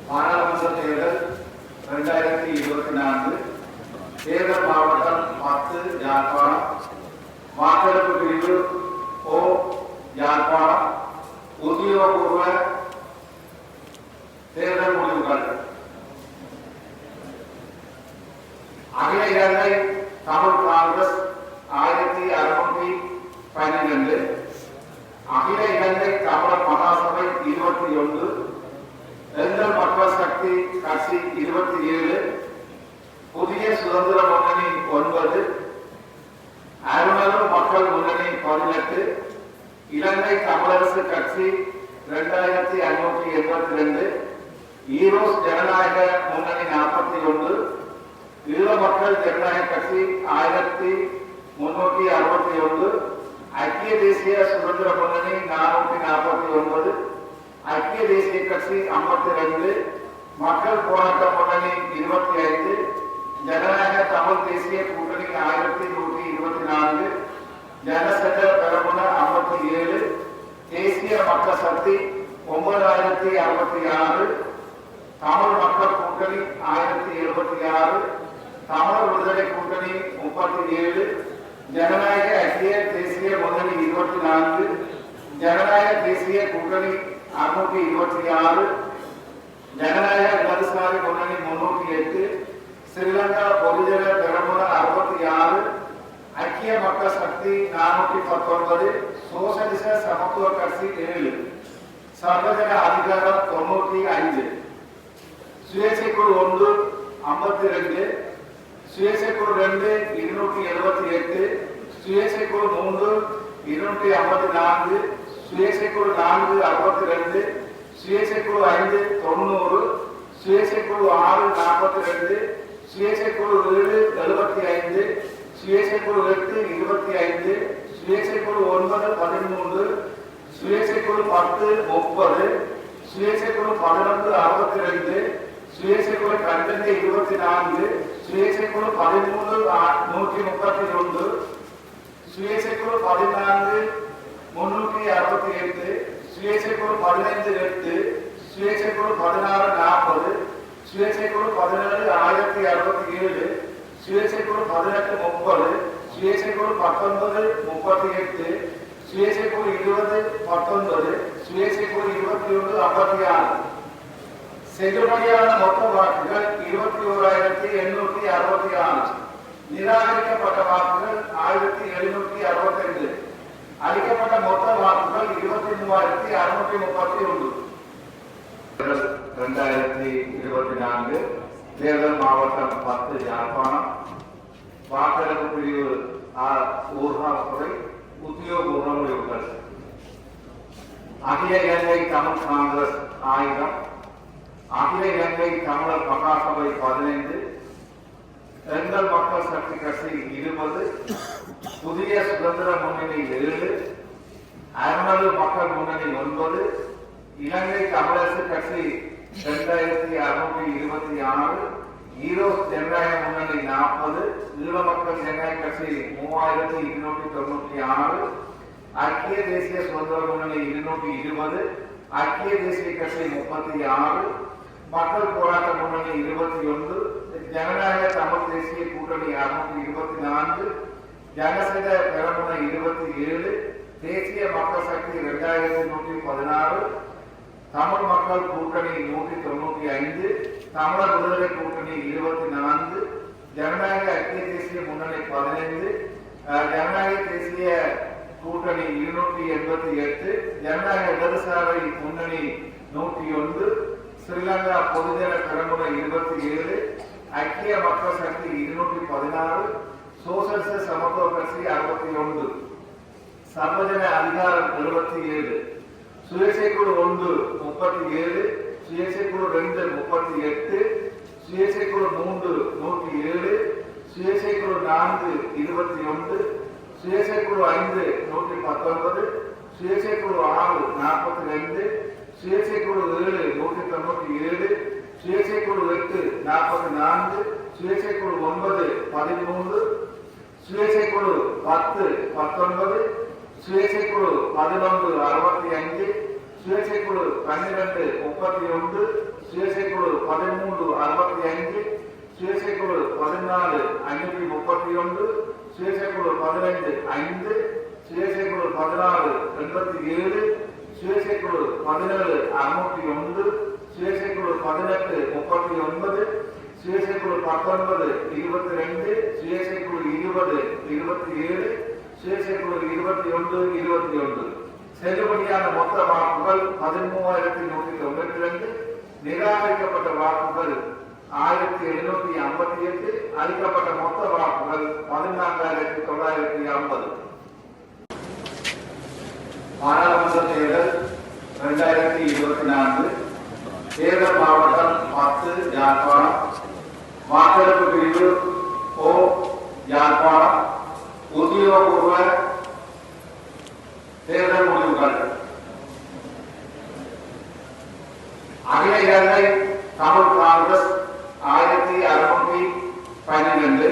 பாராளுமன்ற தேர்தல் 2024 தேர்தல் மாவட்டம் 10 யாழ்ப்பாணம் வாக்கெடுப்பு பிரிவு ஓ யாழ்ப்பாணம் உத்தியோகபூர்வ தேர்தல் முடிவுகள் அகில இலங்கை தமிழ் காங்கிரஸ் 1612 அகில இலங்கை தமிழர் மகாசபை 21 எங்கள் மக்கள் சக்தி கட்சி 27 புதிய சுதந்திர முன்னணி 9 அருணரும் மக்கள் முன்னணி 18 இலங்கை தமிழரசு கட்சி 2582 ஈரோஸ் ஜனநாயக முன்னணி 41 ஈழ மக்கள் ஜனநாயக கட்சி 1361 ஐக்கிய தேசிய சுதந்திர முன்னணி 449 ஐக்கிய தேசிய கட்சி 52 மக்கள் போராட்ட முன்னணி 25 ஜனநாயக தமிழ் தேசிய கூட்டணி 1124 ஜனசங்க பெரமுன 57 தேசிய மக்கள் சக்தி 9066 தமிழ் மக்கள் கூட்டணி 1076 தமிழ் விடுதலை கூட்டணி 37 ஜனநாயக ஐக்கிய தேசிய முன்னணி 24 ஜனநாயக தேசிய கூட்டணி 626 ஜனநாயக இடதுசாரி முன்னணி 308 ஸ்ரீலங்கா பொதுஜன பெரமுன 66 ஐக்கிய மக்கள் சக்தி 419 சோசலிச சமத்துவ கட்சி 7 சர்வஜன அதிகாரம் 95 சுயேட்சை குழு 1 52 சுயேட்சை குழு 2 278 சுயேட்சை குழு 3 254 சுயேட்சை குழு 4 62 சுயேட்சை குழு 5 90 சுயேட்சை குழு 6 42 சுயேட்சை குழு 7 75 சுயேட்சை குழு 8 25 சுயேட்சை குழு 9 13 சுயேட்சை குழு 10 30 சுயேட்சை குழு 11 62 சுயேட்சை குழு 12 24 சுயேட்சை குழு 13 131 சுயேட்சை குழு 14 368 சுயேட்சை குழு 15 8 சுயேட்சை குழு 16 40 சுயேட்சை குழு 17 1067 சுயேட்சை குழு 18 30 சுயேட்சை குழு 19 38 சுயேட்சை குழு 20 19 சுயேட்சை குழு 21 56 செல்லுபடியான மொத்த வாக்குகள் 21866 நிராகரிக்கப்பட்ட வாக்குகள் 1762 அளிக்கப்பட்ட மொத்த வாக்குகள் 23631 2024 தேர்தல் மாவட்டம் 10 யாழ்ப்பாணம் வாக்கெடுப்பு பிரிவு ஊர்காவல்துறை உத்தியோகபூர்வ முடிவுகள் அகில இலங்கை தமிழ் காங்கிரஸ் 1000 அகில இலங்கை தமிழர் மகாசபை 15 எங்கள் மக்கள் சக்தி கட்சி 20 புதிய சுதந்திர முன்னணி 7 அருணரு மக்கள் முன்னணி 9 இலங்கை தமிழரசு கட்சி 2626 ஈரோஸ் ஜனநாயக முன்னணி 40 ஈழ மக்கள் ஜனநாயக கட்சி 3296 ஐக்கிய தேசிய சுதந்திர முன்னணி 220 ஐக்கிய தேசிய கட்சி 36 மக்கள் போராட்ட முன்னணி 21 ஜனநாயக தமிழ் தேசிய கூட்டணி 624 ஜனசங்க பெரமுன 27 தேசிய மக்கள் சக்தி 2116 தமிழ் மக்கள் கூட்டணி 195 தமிழர் விடுதலை கூட்டணி 24 ஜனநாயக ஐக்கிய தேசிய முன்னணி 15 ஜனநாயக தேசிய கூட்டணி 288 ஜனநாயக இடதுசாரி முன்னணி 101 ஸ்ரீலங்கா பொதுஜன பெரமுன 27 ஐக்கிய மக்கள் சக்தி 216 சோசலிச சமத்துவ கட்சி 61 சர்வஜன அதிகாரம் 77 சுயேட்சை குழு 1 37 சுயேட்சை குழு 2 38 சுயேட்சை குழு 3 107 சுயேட்சை குழு 4 21 சுயேட்சை குழு 5 119 சுயேட்சை குழு 6 42 சுயேட்சை குழு 7 197 சுயேட்சை குழு 8 44 சுயேட்சை குழு 9 13 சுயேட்சை குழு 10 19 சுயேட்சை குழு 11 65 சுயேட்சை குழு 12 31, சுயேட்சை குழு 13 65, சுயேட்சை குழு 14 531, சுயேட்சை குழு 15 5, சுயேட்சை குழு 16 87, சுயேட்சை குழு 17 601, சுயேட்சை குழு 18 39, சுயேட்சை குழு 19 22, சுயேட்சை குழு 20 27, சுயேட்சை குழு 21 21. செல்லுபடியான மொத்த வாக்குகள் 13,192, நிராகரிக்கப்பட்ட வாக்குகள் 1,758, அளிக்கப்பட்ட மொத்த வாக்குகள் 14,950. பாராளுமன்ற தேர்தல் 2024. தேர்தல் மாவட்டம் 10 யாழ்ப்பாணம். வாக்கெடுப்பு பிரிவு O யாழ்ப்பாணம். உத்தியோகபூர்வ தேர்தல் முடிவுகள். அகில இலங்கை தமிழ் காங்கிரஸ் 1612,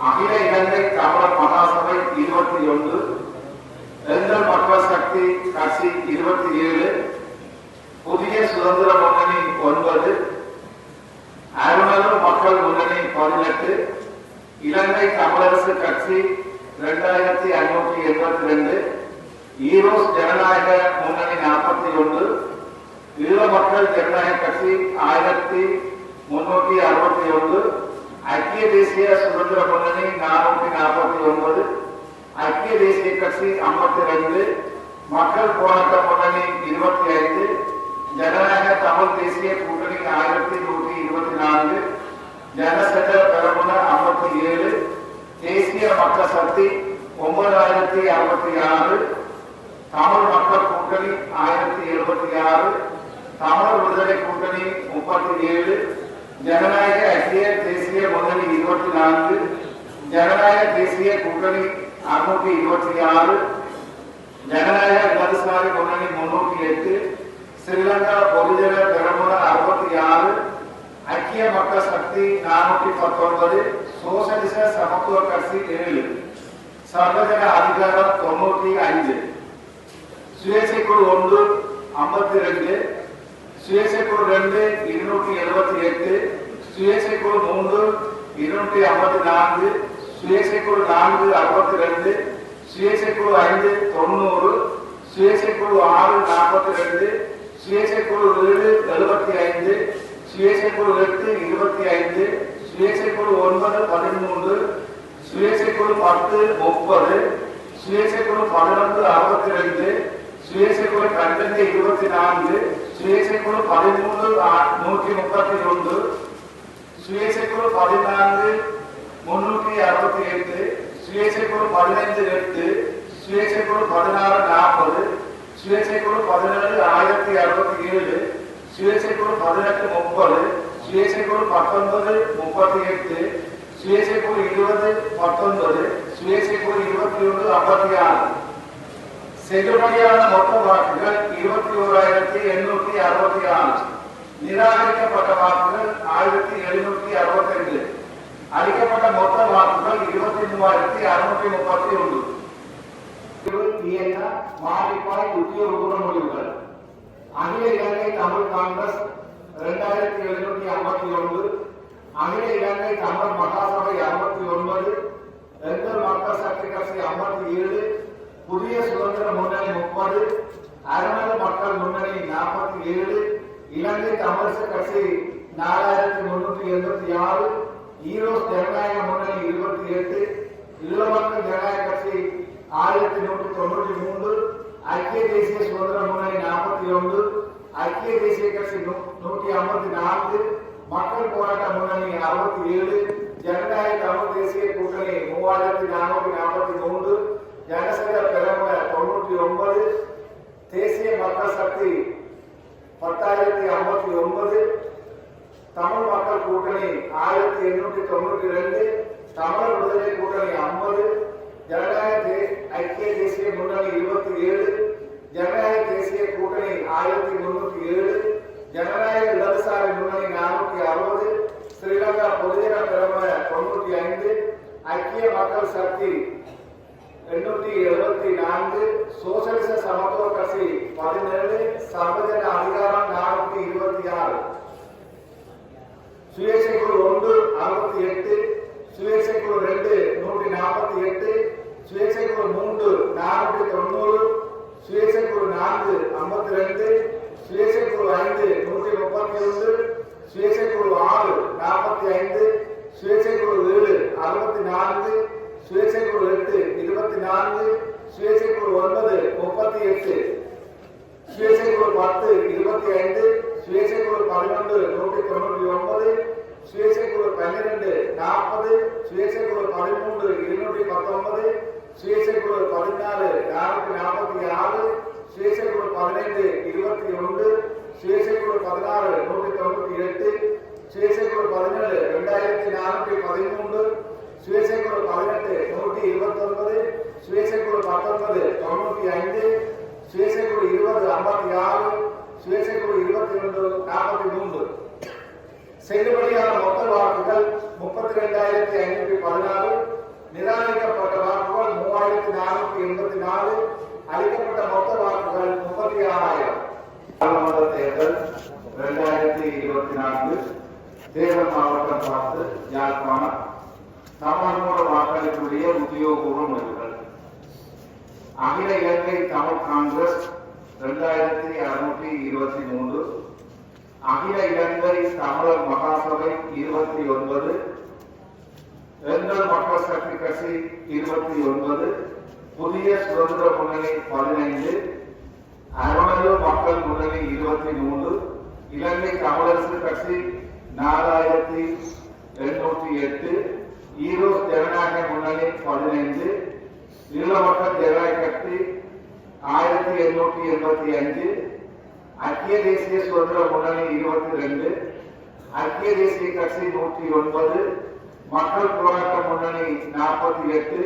அகில இலங்கை தமிழர் மகாசபை 21, எங்கள் மக்கள் சக்தி கட்சி 27, புதிய சுதந்திர முன்னணி 9, அருணரும் மக்கள் முன்னணி 18, இலங்கை தமிழரசு கட்சி 2582, ஈரோஸ் ஜனநாயக முன்னணி 41, ஈழ மக்கள் ஜனநாயக கட்சி 1361, ஐக்கிய தேசிய சுதந்திர முன்னணி 449, ஐக்கிய தேசிய கட்சி 52, மக்கள் போராட்ட முன்னணி 25, ஜனநாயக தமிழ் தேசிய கூட்டணி 1124, ஜனசெட்ட பெரமுன 57, தேசிய மக்கள் சக்தி 9066, தமிழ் மக்கள் கூட்டணி 1076, தமிழர் விடுதலை கூட்டணி 37, ஜனநாயக ஐக்கிய தேசிய முன்னணி 24, ஜனநாயக தேசிய கூட்டணி 626, ஜனநாயக இடதுசாரி முன்னணி 308, ஸ்ரீலங்கா பொதுஜன பெரமுன 66, ஐக்கிய மக்கள் சக்தி 419, சோசலிச சமத்துவ கட்சி 7, சர்வஜன அதிகாரம் 95, சுயேட்சை குழு 1 52, சுயேட்சை குழு 2 278, சுயேட்சை குழு 3 254, சுயேட்சை குழு 4 62, சுயேட்சை குழு 5 90, சுயேட்சை குழு 6 42, சுயேட்சை குழு 7 75, சுயேட்சை குழு 8 25, சுயேட்சை குழு 9 13, சுயேட்சை குழு 10 30, சுயேட்சை குழு 11 62, சுயேட்சை குழு 12 24, சுயேட்சை குழு 13 131, சுயேட்சை குழு 14 368, சுயேட்சை குழு 15 8, சுயேட்சை குழு 16 40, சுயேட்சை குழு 17 1067, சுயேட்சை குழு 18 30, சுயேட்சை குழு 19 38, சுயேட்சை குழு 20 19, சுயேட்சை குழு 21 56. செல்லுபடியான மொத்த வாக்குகள் 21,866, நிராகரிக்கப்பட்ட வாக்குகள் 1,762, அளிக்கப்பட்ட மொத்த வாக்குகள் 23,631. மாறிப்பாய் உத்தியோகபூர்வ முடிவுகள். அகில இலங்கை தமிழ் காங்கிரஸ் 2751, அகில இலங்கை தமிழ் மகாசபை 69, எங்கள் மக்கள் சக்தி கட்சி 57, புதிய சுதந்திர முன்னணி 30, அருணர் மக்கள் முன்னணி 47, இலங்கை தமிழரசு கட்சி 4386, ஈரோஸ் ஜனநாயக முன்னணி 28, ஈழ மக்கள் ஜனநாயக கட்சி 1193, ஐக்கிய தேசிய சுதந்திர முன்னணி 41, ஐக்கிய தேசிய கட்சி 154, மக்கள் போராட்ட முன்னணி 67, ஜனநாயக தமிழ் தேசிய கூட்டணி 3443, ஜனசங்க பெரமுன 99, தேசிய மக்கள் சக்தி 10,059, தமிழ் மக்கள் கூட்டணி 1892, தமிழர் விடுதலை கூட்டணி 50, ஜனநாயக ஐக்கிய தேசிய முன்னணி 27, ஜனநாயக தேசிய கூட்டணி 1307, ஜனநாயக இடதுசாரி முன்னணி 460, ஸ்ரீலங்கா பொதுஜன பெரமுன 95, ஐக்கிய மக்கள் சக்தி 874, சோசலிச சமத்துவ கட்சி 17, சர்வஜன அதிகாரம் 426, சுயேட்சை குழு 1 68, சுயேட்சை குழு 2 148, சுயேட்சை குழு 3 490, சுயேட்சை குழு 4 52, சுயேட்சை குழு 5 131, சுயேட்சை குழு 6 45, சுயேட்சை குழு 7 64, சுயேட்சை குழு 8 24, சுயேட்சை குழு 9 38, சுயேட்சை குழு 10 25, சுயேட்சை குழு 11 199, சுயேட்சை குழு 12 40, சுயேட்சை குழு 13 219, சுயேட்சை குழு 14 446, சுயேட்சை குழு 15 21, சுயேட்சை குழு 16 198, சுயேட்சை குழு 17 2413, சுயேட்சை குழு 18 129, சுயேட்சை குழு 19 95, சுயேட்சை குழு 20 56, சுயேட்சை குழு 22 43. செல்லுபடியான மொத்த வாக்குகள் 32,516, நிராகரிக்கப்பட்ட வாக்குகள் 3,484, அளிக்கப்பட்ட மொத்த வாக்குகள் 36,000. பாராளுமன்ற தேர்தல் 2024 தேர்தல் மாவட்டம் 10 யாழ்ப்பாணம். தமிழ்நாடு வாக்களிப்புடைய உத்தியோகபூர்வ முடிவுகள். அகில இலங்கை தமிழ் காங்கிரஸ் 2623, அகில இலங்கை தமிழர் மகாசபை 29, எங்கள் மக்கள் சக்தி கட்சி 29, புதிய சுதந்திர முன்னணி 15, அருணலூர் மக்கள் முன்னணி 23, இலங்கை தமிழரசு கட்சி 4808, ஈரோஸ் ஜனநாயக முன்னணி 15, ஈழ மக்கள் ஜனநாயக கட்சி 1885, ஐக்கிய தேசிய சுதந்திர முன்னணி 22, ஐக்கிய தேசிய கட்சி 109, மக்கள் போராட்ட முன்னணி 48,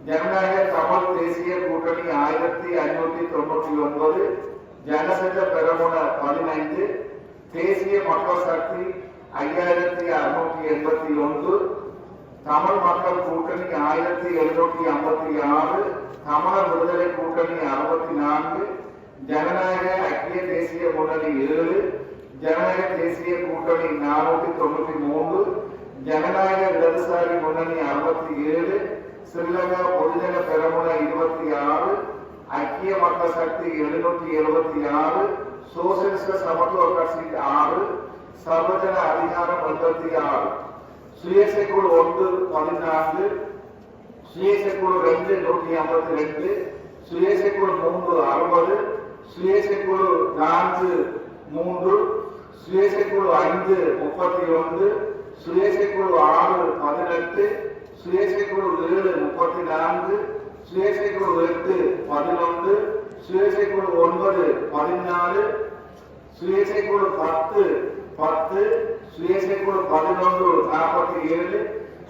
ஜனநாயக தமிழ் தேசிய கூட்டணி 1599, ஜனசங்க பெரமுன 15, தேசிய மக்கள் சக்தி 5681, தமிழ் மக்கள் கூட்டணி 1756, தமிழர் விடுதலை கூட்டணி 64, ஜனநாயக ஐக்கிய தேசிய முன்னணி 7, ஜனநாயக தேசிய கூட்டணி 493, ஜனநாயக இடதுசாரி முன்னணி 67, ஸ்ரீலங்கா பொதுஜன பெரமுன 26, ஐக்கிய மக்கள் சக்தி 776, சோசியலிச சமத்துவ கட்சி 6, சர்வஜன அதிகாரம் 86, சுயேட்சை குழு 1 14, சுயேட்சை குழு 2 152, சுயேட்சை குழு 3 60, சுயேட்சை குழு 4 3, சுயேட்சை குழு 5 31, சுயேட்சை குழு 6 18, சுயேட்சை குழு 7 34, சுயேட்சை குழு 8 11, சுயேட்சை குழு 9 14, சுயேட்சை குழு 10 10, சுயேட்சை குழு 11 47,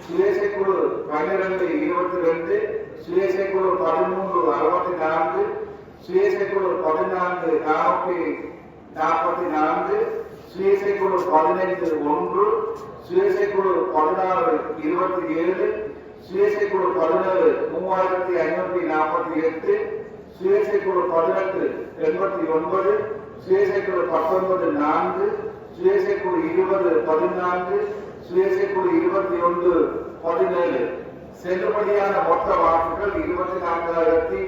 சுயேட்சை குழு 12 22, சுயேட்சை குழு 13 64, சுயேட்சை குழு 14 444, சுயேட்சை குழு 15 1, சுயேட்சை குழு 16 27, சுயேட்சை குழு 17 3548, சுயேட்சை குழு 18 89, சுயேட்சை குழு 19 4, சுயேட்சை குழு 20 14, சுயேட்சை குழு 21 17. செல்லுபடியான மொத்த வாக்குகள் 24,806,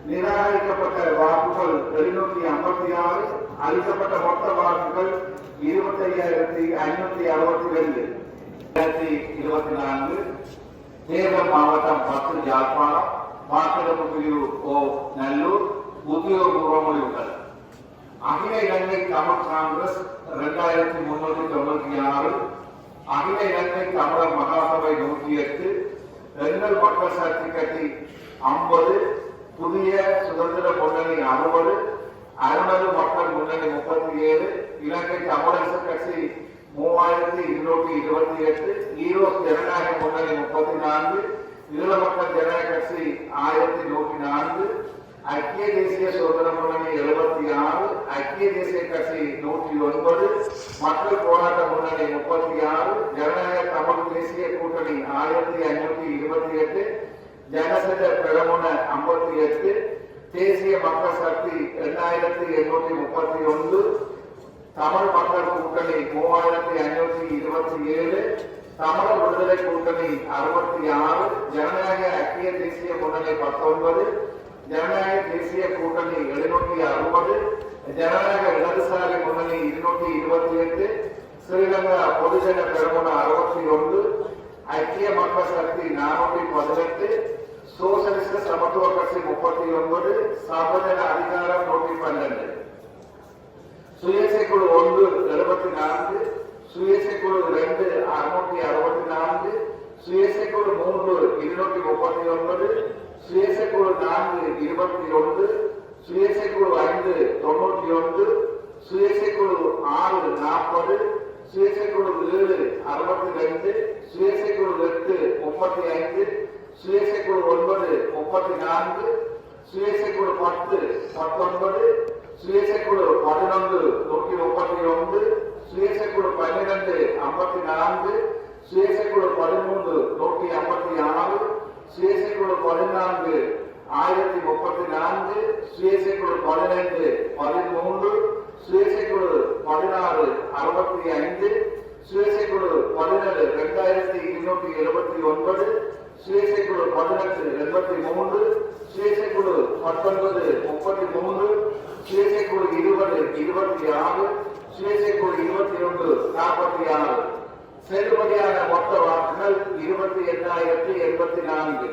நிராகரிக்கப்பட்ட வாக்குகள் 756, அளிக்கப்பட்ட மொத்த வாக்குகள் 25,562. 2024 தேர்தல் மாவட்டம் 10 யாழ்ப்பாணம். வாக்கெடுப்பு பிரிவு ஓ நல்லூர். உத்தியோகபூர்வ முடிவுகள். அகில இலங்கை தமிழ் காங்கிரஸ் 2396, அகில இலங்கை தமிழர் மகாசபை 108, எங்கள் மக்கள் சக்தி கட்சி 50, புதிய சுதந்திர முன்னணி 60, அருணலூர் மக்கள் முன்னணி 37, இலங்கை தமிழரசு கட்சி 3228, ஈரோஸ் ஜனநாயக முன்னணி 34, ஈழ மக்கள் ஜனநாயக கட்சி 1104, ஐக்கிய தேசிய சுதந்திர முன்னணி 76, ஐக்கிய தேசிய கட்சி 109, மக்கள் போராட்ட முன்னணி 36, ஜனநாயக தமிழ் தேசிய கூட்டணி 1528, ஜனசங்க பெரமுன 58, தேசிய மக்கள் சக்தி 8831, தமிழ் மக்கள் கூட்டணி 3527, தமிழர் விடுதலை கூட்டணி 66, ஜனநாயக ஐக்கிய தேசிய முன்னணி 19, ஜனநாயக தேசிய கூட்டணி 760, ஜனநாயக இடதுசாரி முன்னணி 228, ஸ்ரீலங்கா பொதுஜன பெரமுன 61, ஐக்கிய மக்கள் சக்தி 418, சோசலிச சமத்துவ கட்சி 39, சர்வஜன அதிகாரம் 112, சுயேட்சை குழு 1 74, சுயேட்சை குழு 2 664, சுயேட்சை குழு 3 239, சுயேட்சை குழு 4 21, சுயேட்சை குழு 5 91, சுயேட்சை குழு 6 40, சுயேட்சை குழு 7 62, சுயேட்சை குழு 8 35, சுயேட்சை குழு 9 34, சுயேட்சை குழு 10 19, சுயேட்சை குழு 11 131, சுயேட்சை குழு 12 54, சுயேட்சை குழு 13 156, சுயேட்சை குழு 14 1034, சுயேட்சை குழு 15 13, சுயேட்சை குழு 16 65, சுயேட்சை குழு 17 2279, சுயேட்சை குழு 18 83, சுயேட்சை குழு 19 33, சுயேட்சை குழு 20 26, சுயேட்சை குழு 21 46. செல்லுபடியான மொத்த வாக்குகள் 28,084.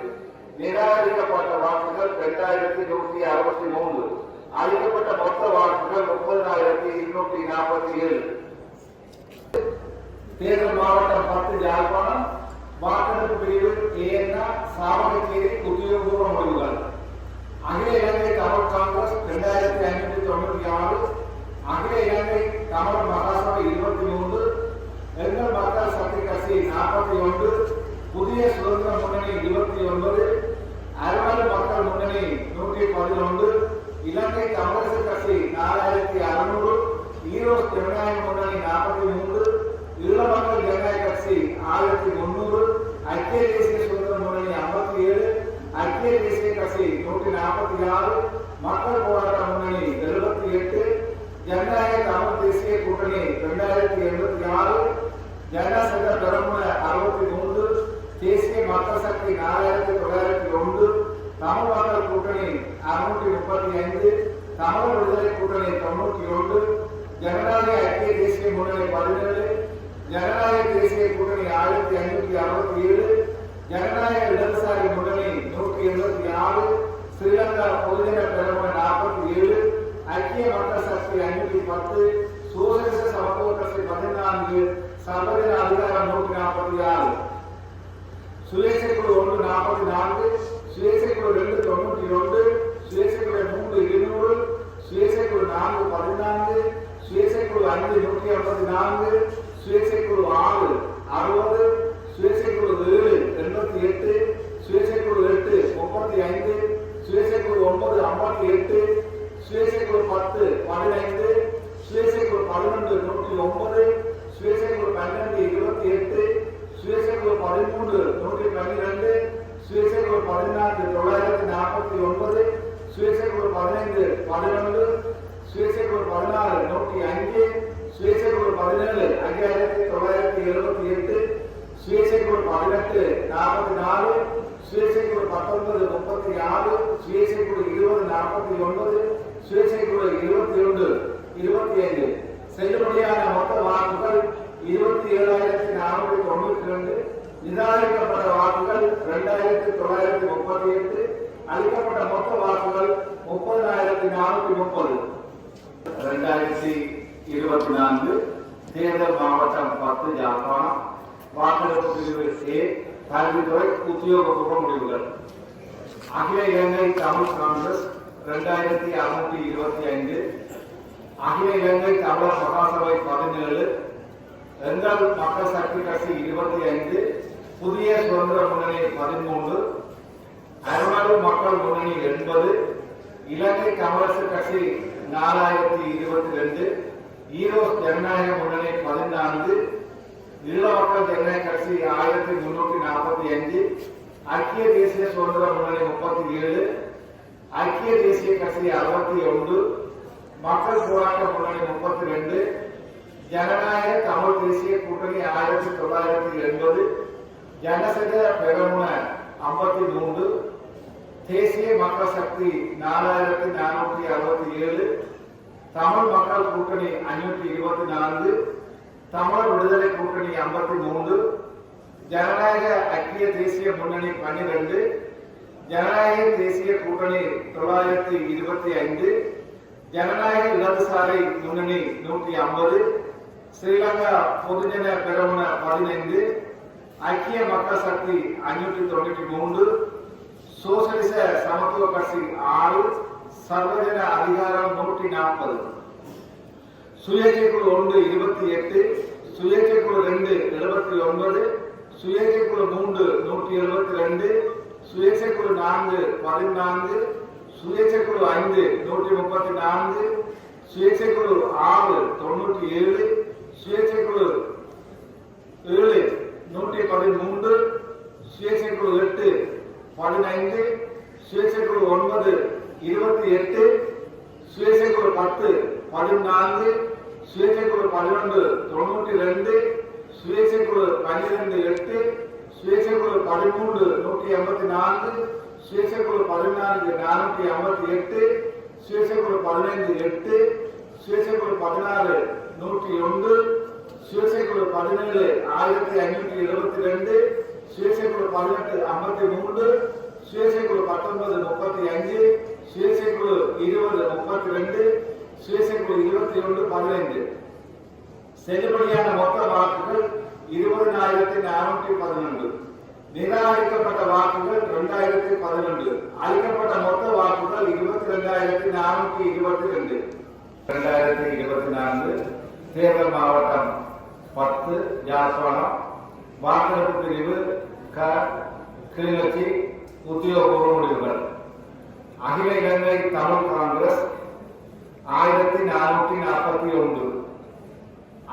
நிராகரிக்கப்பட்ட வாக்குகள் 2163. அளிக்கப்பட்ட மொத்த வாக்குகள் 30,247. தேர்தல் மாவட்டம் 10 யாழ்ப்பாணம். வாக்கெடுப்பு பிரிவு ஏஎன்ஆ சாவகச்சேரி உத்தியோகபூர்வ முடிவுகள். அகில இலங்கை தமிழ் காங்கிரஸ் 2596, அகில இலங்கை தமிழ் மகாசபை 23, எங்கள் மக்கள் சக்தி கட்சி 41, புதிய சுதந்திர முன்னணி 29, அறுவடை மக்கள் முன்னணி 111, இலங்கை தமிழரசு கட்சி 4600, ஈரோஸ் ஜனநாயக முன்னணி 43, ஈழ மக்கள் ஜனநாயக கட்சி 1300, ஐக்கிய தேசிய சுதந்திர முன்னணி 57, ஐக்கிய தேசிய கட்சி 146, மக்கள் போராட்ட முன்னணி 78, ஜனநாயக தமிழ் தேசிய கூட்டணி 2086, ஜனசங்க பெரமுன 63, தேசிய மக்கள் சக்தி 4901, தமிழ் மக்கள் கூட்டணி 635, தமிழர் விடுதலை கூட்டணி 91, ஜனநாயக ஐக்கிய தேசிய முன்னணி 17, ஜனநாயக தேசிய கூட்டணி 1567, ஜனநாயக இடதுசாரி முன்னணி 176, ஸ்ரீலங்கா பொதுஜன பெரமுன 47, ஐக்கிய மக்கள் சக்தி 510, சோசலிச சமத்துவ கட்சி 14, சர்வஜன அதிகாரம் 146. சுயேட்சை குழு 1 44, சுயேட்சை குழு 2 91, சுயேட்சை குழு 3 200, சுயேட்சை குழு 4 14, சுயேட்சை குழு 5 154, சுயேட்சை குழு 6 60, சுயேட்சை குழு 7 88, சுயேட்சை குழு 8 35, சுயேட்சை குழு 9 58, சுயேட்சை குழு 10 15, சுயேட்சை குழு 11 109, சுயேட்சை குழு 12 28, சுயேட்சை குழு 13 112, சுயேட்சை குழு 14 949, சுயேட்சை குழு 15 11, சுயேட்சை குழு 16 105, சுயேட்சை குழு 17 5978, சுயேட்சை குழு 18 44, சுயேட்சை குழு 19 36, சுயேட்சை குழு 20 49, சுயேட்சை குழு 21 25. செல்லுபடியான மொத்த வாக்குகள் 27,492, நிராகரிக்கப்பட்ட வாக்குகள் 2,938, அளிக்கப்பட்ட மொத்த வாக்குகள் 30,430. 2024 தேர்தல் மாவட்டம் 10 யாழ்ப்பாணம். வாக்கெடுப்பு பிரிவு ஏ கல்வித்துறை உத்தியோகபூர்வ முடிவுகள். அகில இலங்கை தமிழ் காங்கிரஸ் 2625, அகில இலங்கை தமிழர் மகாசபை 17, எங்கள் மக்கள் சக்தி கட்சி 25, புதிய சுதந்திர முன்னணி 13, அறுவடை மக்கள் முன்னணி 80, இலங்கை தமிழரசு கட்சி 4022, ஈரோஸ் ஜனநாயக முன்னணி 14, ஈழ மக்கள் ஜனநாயக கட்சி 1345, ஐக்கிய தேசிய சுதந்திர முன்னணி 37, ஐக்கிய தேசிய கட்சி 61, மக்கள் போராட்ட முன்னணி 32, ஜனநாயக தமிழ் தேசிய கூட்டணி 1980, ஜனசத பெரமுன 53, தேசிய மக்கள் சக்தி 4467, தமிழ் மக்கள் கூட்டணி 524, தமிழர் விடுதலை கூட்டணி 53, ஜனநாயக ஐக்கிய தேசிய முன்னணி 12, ஜனநாயக தேசிய கூட்டணி 925, ஜனநாயக இடதுசாரி முன்னணி 150, ஸ்ரீலங்கா பொதுஜன பெரமுன 15, ஐக்கிய மக்கள் சக்தி 593, சோசலிச சமத்துவ கட்சி 6, சர்வஜன அதிகாரம் 140, சுயேட்சை குழு 1 28, சுயேட்சை குழு 2 79, சுயேட்சை குழு 3 172, சுயேட்சை குழு 4 14, சுயேட்சை குழு 5 134, சுயேட்சை குழு 6 97, சுயேட்சை குழு 7 113, சுயேட்சை குழு 8 15, சுயேட்சை குழு 9 28, சுயேட்சை குழு 10 14, சுயேட்சை குழு 11 92, சுயேட்சை குழு 12 8, சுயேட்சை குழு 13 184, சுயேட்சை குழு 14 458, சுயேட்சை குழு 15 8, சுயேட்சை குழு 16 101, சுயேட்சை குழு 17 1572, சுயேட்சை குழு 18 53, சுயேட்சை குழு 19 35, சுயேட்சை குழு 20 32, சுயேட்சை குழு 21 15. செல்லுபடியான மொத்த வாக்குகள் 20,411. நிராகரிக்கப்பட்ட வாக்குகள் 2011. அளிக்கப்பட்ட மொத்த வாக்குகள் 22,422. 2024 தேர்தல் மாவட்டம் 10 யாழ்ப்பாணம். வாக்கெடுப்பு பிரிவு கிளிநொச்சி. உத்தியோகபூர்வ முடிவுகள். அகில இலங்கை தமிழ் காங்கிரஸ் 1441,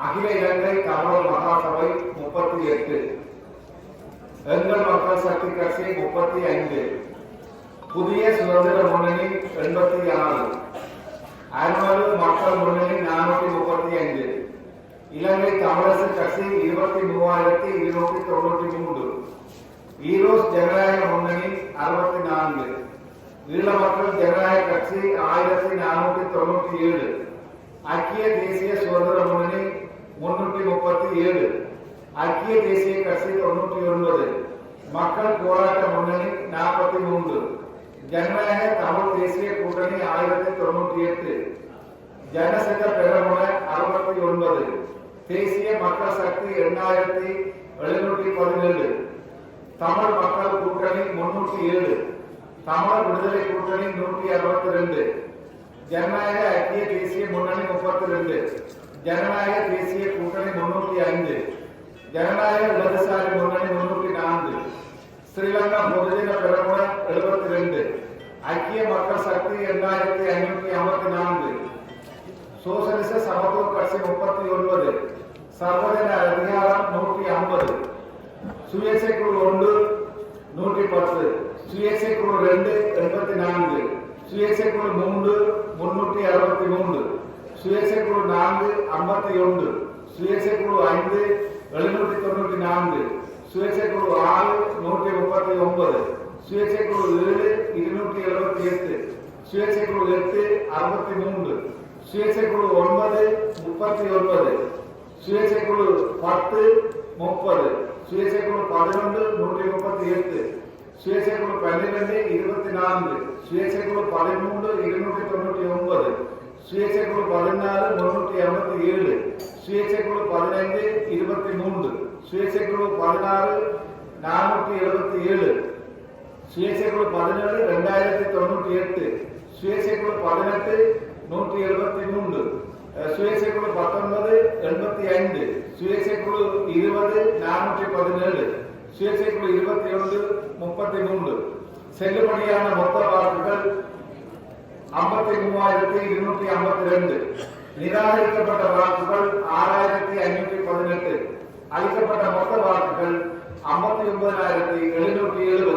அகில இலங்கை தமிழர் மகாசபை 38, எங்கள் மக்கள் சக்தி கட்சி 35, புதிய சுதந்திர முன்னணி 86, அருமரு மக்கள் முன்னணி 435, இலங்கை தமிழரசு கட்சி 23,293, ஈரோஸ் ஜனநாயக முன்னணி 64, ஈழ மக்கள் ஜனநாயக கட்சி 1497, ஐக்கிய தேசிய சுதந்திர முன்னணி 337, ஐக்கிய தேசிய கட்சி 99, மக்கள் போராட்ட முன்னணி 43, ஜனநாயக தமிழ் தேசிய கூட்டணி 1098, ஜனசத பெரமுன 69, தேசிய மக்கள் சக்தி 8717, தமிழ் மக்கள் கூட்டணி 307, தமிழ் விடுதலை கூட்டணி 162, ஜனநாயக ஐக்கிய தேசிய முன்னணி 32, ஜனநாயக தேசிய கூட்டணி 305, ஜனநாயக இடதுசாரி முன்னணி 304, ஸ்ரீலங்கா பொதுஜன பெரமுன 72, ஐக்கிய மக்கள் சக்தி 8554, சோசலிச சமத்துவ கட்சி 39, சர்வஜன அதிகாரம் 150, சுயேட்சை குழு 1 110, சுயேட்சை குழு 2 84, சுயேட்சை குழு 3 363, சுயேட்சை குழு 4 51, சுயேட்சை குழு 5 794, சுயேட்சை குழு 6 139, சுயேட்சை குழு 7 278, சுயேட்சை குழு 8 63, சுயேட்சை குழு 9 39, சுயேட்சை குழு 10 30, சுயேட்சை குழு 11 138, சுயேட்சை குழு 12 24, சுயேட்சை குழு 13 299, சுயேட்சை குழு 14 387, சுயேட்சை குழு 15 23, சுயேட்சை குழு 16 477, சுயேட்சை குழு 17 2098, சுயேட்சை குழு 18 173, சுயேட்சை குழு 19 85, சுயேட்சை குழு 20 417, சுயேட்சை குழு 21 33. செல்லுபடியான மொத்த வாக்குகள் 53,252. நிராகரிக்கப்பட்ட வாக்குகள் 6,518. அளிக்கப்பட்ட மொத்த வாக்குகள் 59,770.